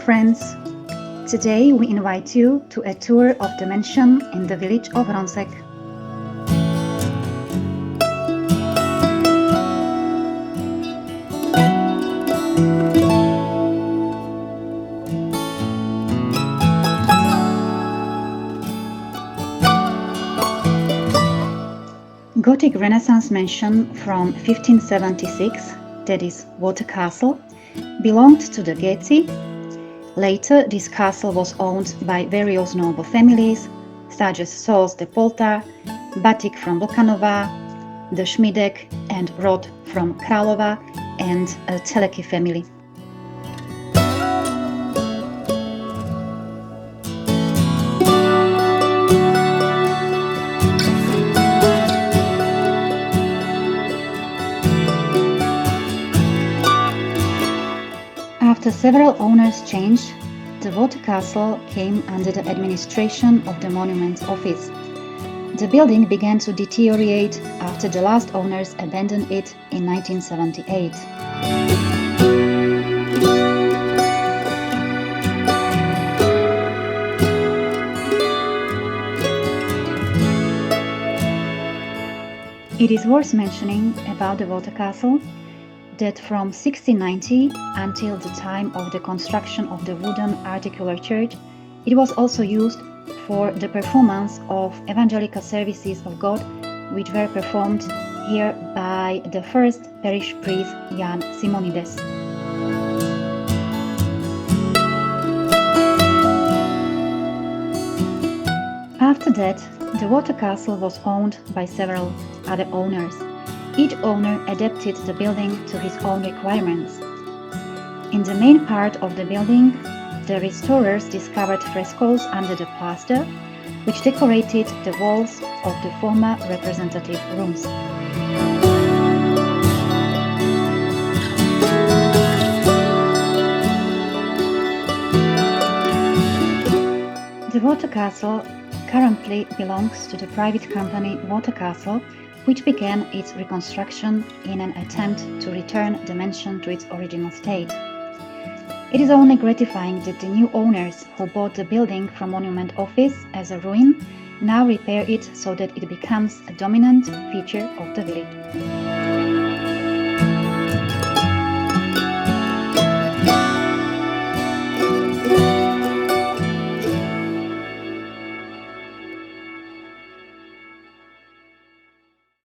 friends! Today we invite you to a tour of the mansion in the village of Hronsek. Gothic Renaissance mansion from 1576, that is Water Castle, belonged to the Géczy. Later, this castle was owned by various noble families, such as Soosovci de Poltár, Battik from Vlkanovej, the Schmideghovci and Rod from Kráľovej, and a Teleky family. After several owners changed, the water castle came under the administration of the Monuments Office. The building began to deteriorate after the last owners abandoned it in 1978. It is worth mentioning about the water castle that from 1690 until the time of the construction of the wooden articular church, it was also used for the performance of evangelical services of God, which were performed here by the first parish priest Ján Simonides. After that, the water castle was owned by several other owners. Each owner adapted the building to his own requirements. In the main part of the building, the restorers discovered frescoes under the plaster, which decorated the walls of the former representative rooms. The water castle currently belongs to the private company Water Castle, which began its reconstruction in an attempt to return the mansion to its original state. It is only gratifying that the new owners who bought the building from Monument Office as a ruin now repair it so that it becomes a dominant feature of the village.